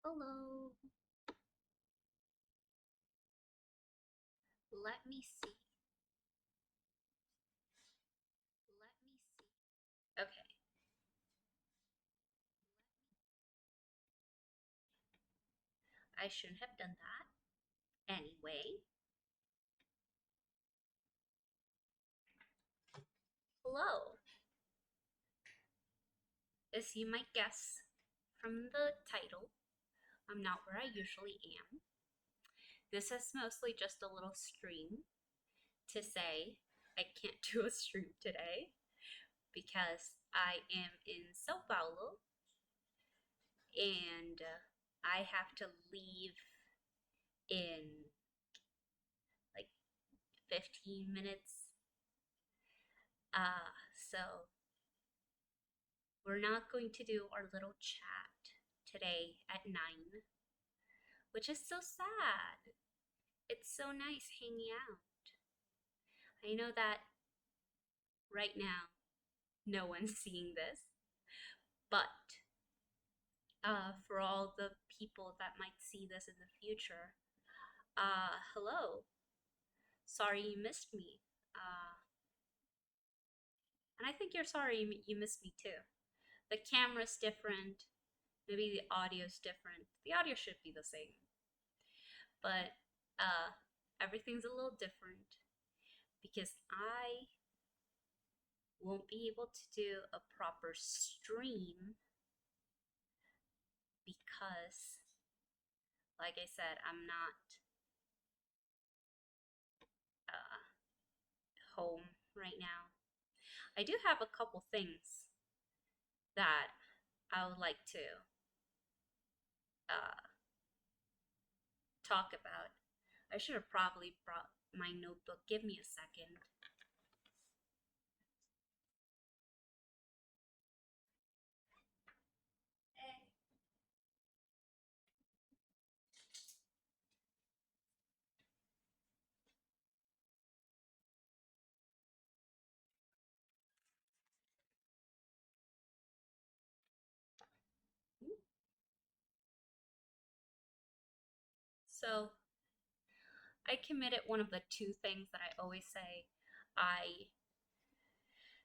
Hello. Let me see. Let me see. Okay. I shouldn't have done that. Anyway, hello. As you might guess from the title, I'm not where I usually am. This is mostly just a little stream to say I can't do a stream today because I am in Sao Paulo and I have to leave in like 15 minutes. So we're not going to do our little chat today at 9, which is so sad. It's so nice hanging out. I know that right now no one's seeing this, but for all the people that might see this in the future, hello. Sorry you missed me. And I think you're sorry you missed me too. The camera's different, maybe the audio's different. The audio should be the same, but everything's a little different because I won't be able to do a proper stream because, like I said, I'm not home right now. I do have a couple things that I would like to uh, talk about. I should have probably brought my notebook. Give me a second. So I committed one of the two things that I always say I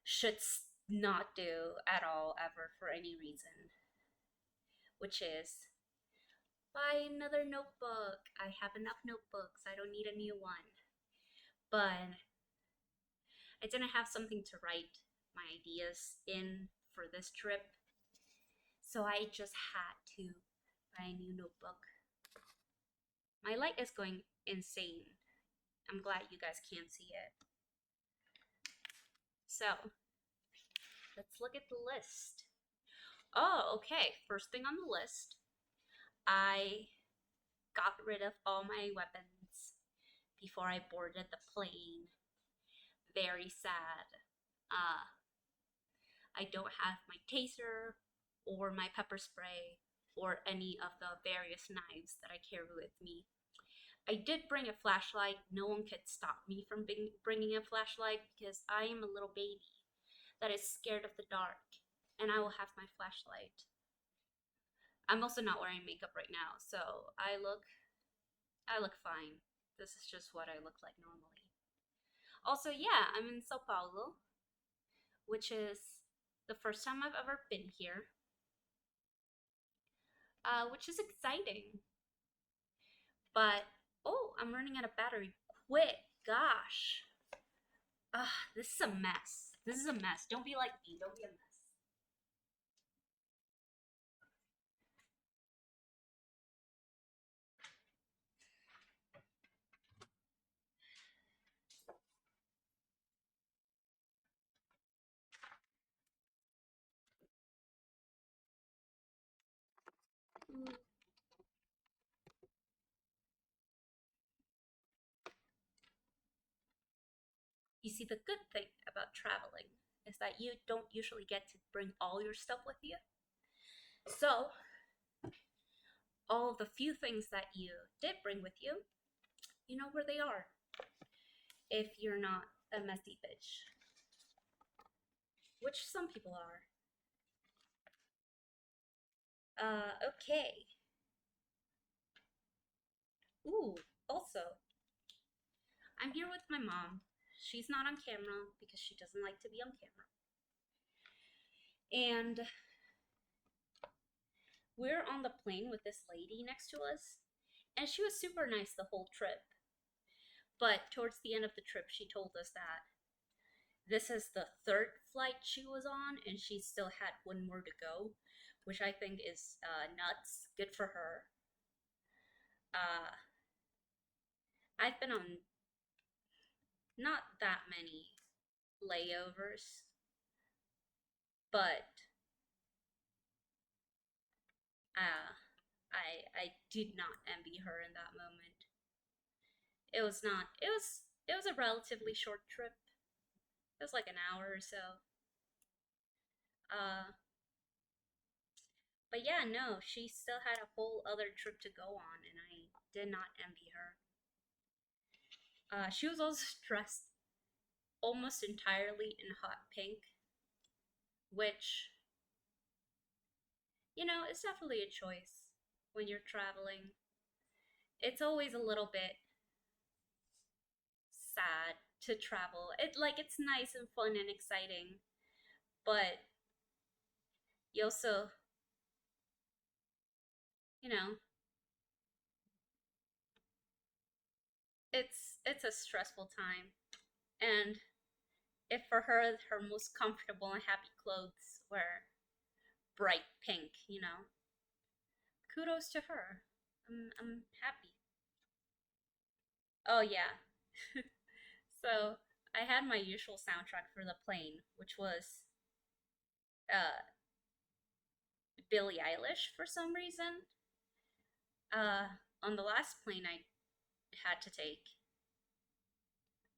should not do at all ever for any reason, which is buy another notebook. I have enough notebooks. I don't need a new one. But I didn't have something to write my ideas in for this trip. So I just had to buy a new notebook. My light is going insane. I'm glad you guys can't see it. So let's look at the list. Oh, okay. First thing on the list, I got rid of all my weapons before I boarded the plane. Very sad. I don't have my taser or my pepper spray or any of the various knives that I carry with me. I did bring a flashlight. No one could stop me from bringing a flashlight because I am a little baby that is scared of the dark, and I will have my flashlight. I'm also not wearing makeup right now, so I look fine. This is just what I look like normally. Also, yeah, I'm in Sao Paulo, which is the first time I've ever been here, which is exciting. But, oh, I'm running out of battery. Quick, gosh. This is a mess. This is a mess. Don't be like me. Don't be a mess. You see, the good thing about traveling is that you don't usually get to bring all your stuff with you. So, all of the few things that you did bring with you, you know where they are. If you're not a messy bitch, which some people are. Okay. Ooh, also, I'm here with my mom. She's not on camera because she doesn't like to be on camera. And we're on the plane with this lady next to us, and she was super nice the whole trip. But towards the end of the trip, she told us that this is the third flight she was on, and she still had one more to go, which I think is nuts. Good for her. Uh, I've been on not that many layovers, but uh, I did not envy her in that moment. It was not. It was a relatively short trip. It was like an hour or so. Uh, but yeah, no, she still had a whole other trip to go on, and I did not envy her. She was also dressed almost entirely in hot pink, which, is definitely a choice when you're traveling. It's always a little bit sad to travel. It's nice and fun and exciting, but you also, you know, it's a stressful time. And if for her her most comfortable and happy clothes were bright pink, kudos to her. I'm happy. Oh yeah. So I had my usual soundtrack for the plane, which was uh Billie Eilish for some reason. On the last plane I had to take,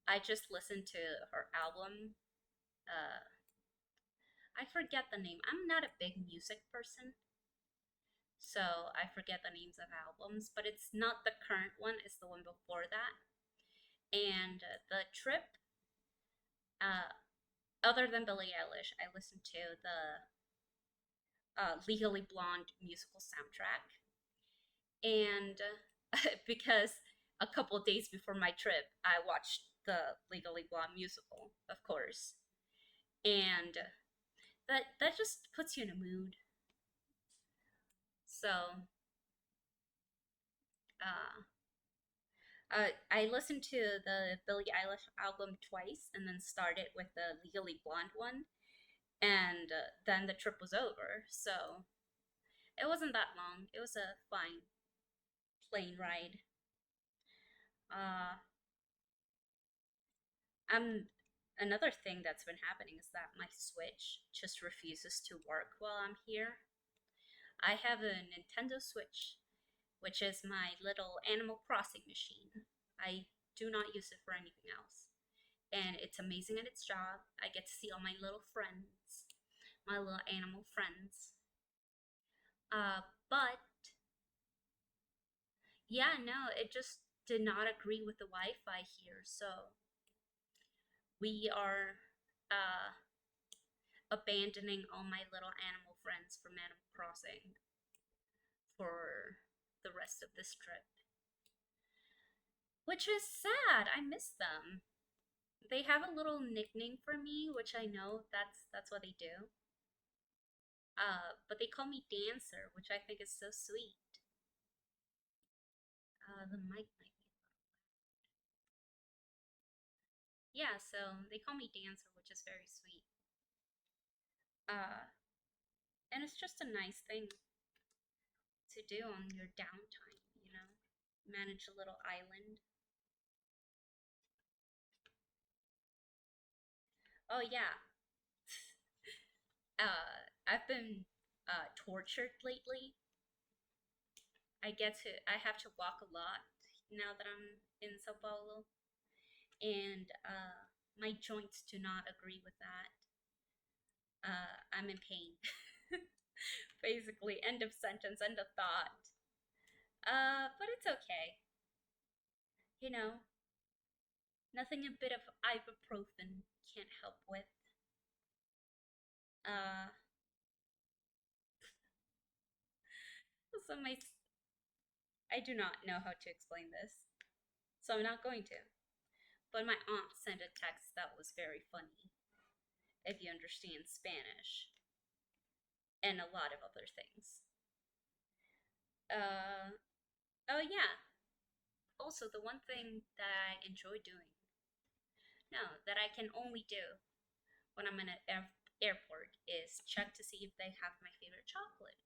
I just listened to her album. Uh, I forget the name. I'm not a big music person, so I forget the names of albums, but it's not the current one, it's the one before that. And the trip, uh, other than Billie Eilish, I listened to the Legally Blonde musical soundtrack. And because a couple days before my trip, I watched the Legally Blonde musical, of course. And that just puts you in a mood. So, uh, I listened to the Billie Eilish album twice and then started with the Legally Blonde one. And then the trip was over. So it wasn't that long. It was a fine plane ride. Uh, I'm Another thing that's been happening is that my Switch just refuses to work while I'm here. I have a Nintendo Switch, which is my little Animal Crossing machine. I do not use it for anything else. And it's amazing at its job. I get to see all my little friends, my little animal friends. Uh, but yeah, no, it just did not agree with the Wi Fi here. So we are uh, abandoning all my little animal friends from Animal Crossing for the rest of this trip. Which is sad. I miss them. They have a little nickname for me, which I know that's what they do. But they call me Dancer, which I think is so sweet. The mic might be. Yeah, so they call me Dancer, which is very sweet. Uh, and it's just a nice thing to do on your downtime. Manage a little island. Oh yeah, I've been tortured lately. I have to walk a lot now that I'm in Sao Paulo, and my joints do not agree with that. I'm in pain. Basically, end of sentence, end of thought. But it's okay. You know, nothing a bit of ibuprofen can't help with. Uh, so I do not know how to explain this, so I'm not going to. But my aunt sent a text that was very funny, if you understand Spanish, and a lot of other things. Uh, oh yeah. Also, the one thing that I enjoy doing, no, that I can only do when I'm in an airport is check to see if they have my favorite chocolate.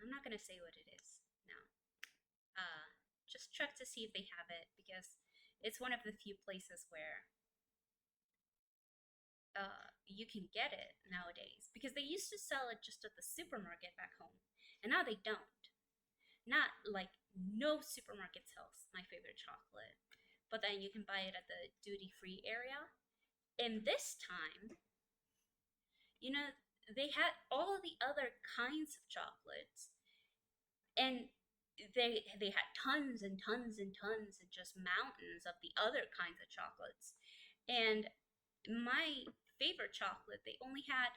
I'm not gonna say what it is. No. Uh, just check to see if they have it because it's one of the few places where you can get it nowadays. Because they used to sell it just at the supermarket back home, and now they don't. Not like no supermarket sells my favorite chocolate, but then you can buy it at the duty free area. And this time, you know, they had all the other kinds of chocolates, and they had tons and tons and tons and just mountains of the other kinds of chocolates. And my favorite chocolate, they only had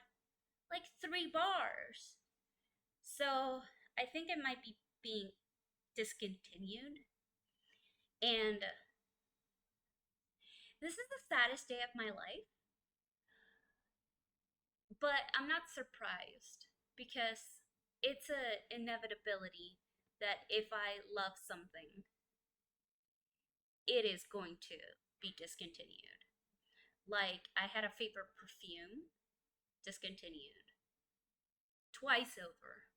like 3 bars. So I think it might be being discontinued. And this is the saddest day of my life, but I'm not surprised because it's a inevitability that if I love something, it is going to be discontinued. Like I had a favorite perfume, discontinued twice over.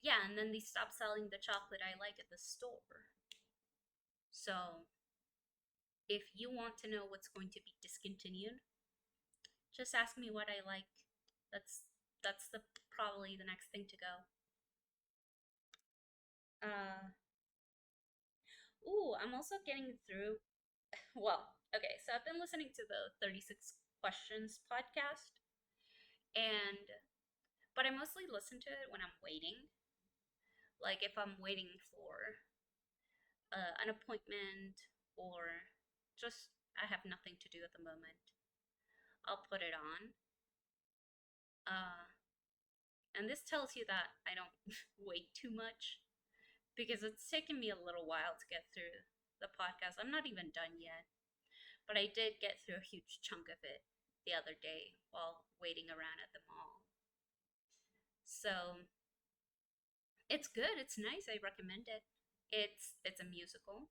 Yeah, and then they stopped selling the chocolate I like at the store. So if you want to know what's going to be discontinued, just ask me what I like. That's that's the probably the next thing to go. Uh, I'm also getting through. Well, okay, so I've been listening to the 36 Questions podcast, and but I mostly listen to it when I'm waiting. Like if I'm waiting for an appointment or just I have nothing to do at the moment, I'll put it on. Uh, and this tells you that I don't wait too much because it's taken me a little while to get through the podcast. I'm not even done yet, but I did get through a huge chunk of it the other day while waiting around at the mall. So it's good. It's nice. I recommend it. It's a musical,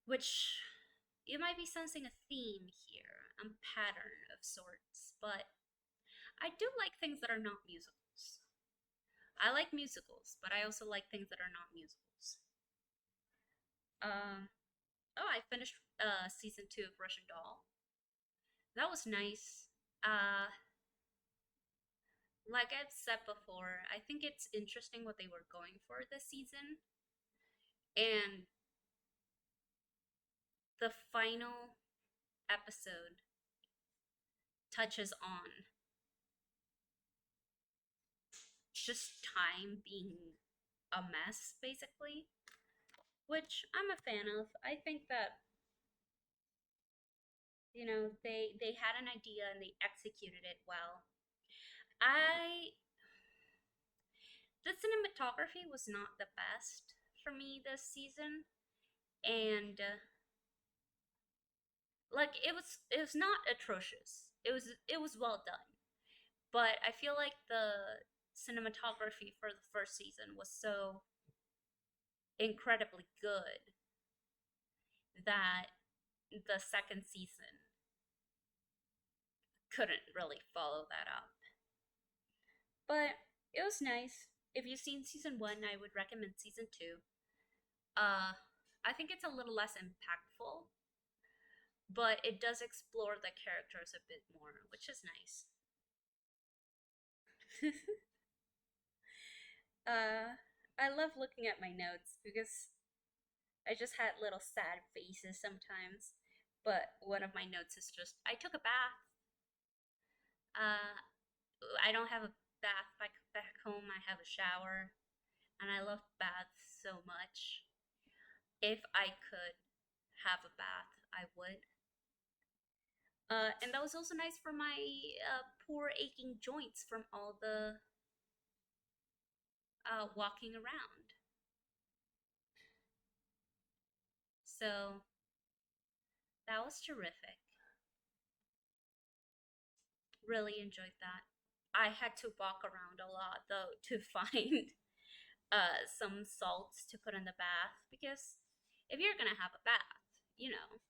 which you might be sensing a theme here, a pattern of sorts, but I do like things that are not musicals. I like musicals, but I also like things that are not musicals. Um, oh, I finished season 2 of Russian Doll. That was nice. Uh, like I've said before, I think it's interesting what they were going for this season, and the final episode touches on just time being a mess, basically, which I'm a fan of. I think that they had an idea and they executed it well. I The cinematography was not the best for me this season, and like it was not atrocious. It was well done, but I feel like the cinematography for the first season was so incredibly good that the second season couldn't really follow that up. But it was nice. If you've seen season 1, I would recommend season 2. Uh I think it's a little less impactful, but it does explore the characters a bit more, which is nice. uh I love looking at my notes because I just had little sad faces sometimes. But one of my notes is just I took a bath. Uh I don't have a bath back home. I have a shower, and I love baths so much. If I could have a bath, I would. And that was also nice for my poor aching joints from all the walking around. So that was terrific. Really enjoyed that. I had to walk around a lot though to find some salts to put in the bath because if you're gonna have a bath, you know,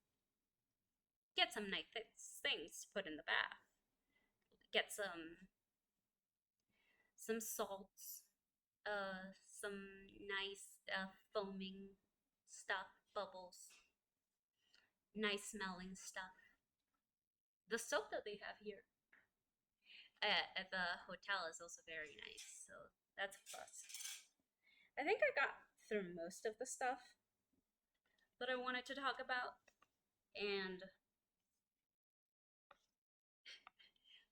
get some nice things to put in the bath. Get some salts, some nice foaming stuff, bubbles, nice smelling stuff. The soap that they have here at the hotel is also very nice, so that's a plus. I think I got through most of the stuff that I wanted to talk about, and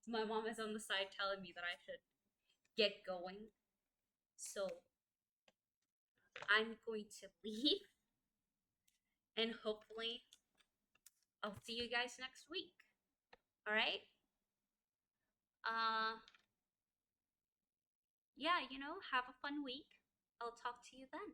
my mom is on the side telling me that I should get going. So I'm going to leave, and hopefully I'll see you guys next week. All right? Uh, yeah, have a fun week. I'll talk to you then.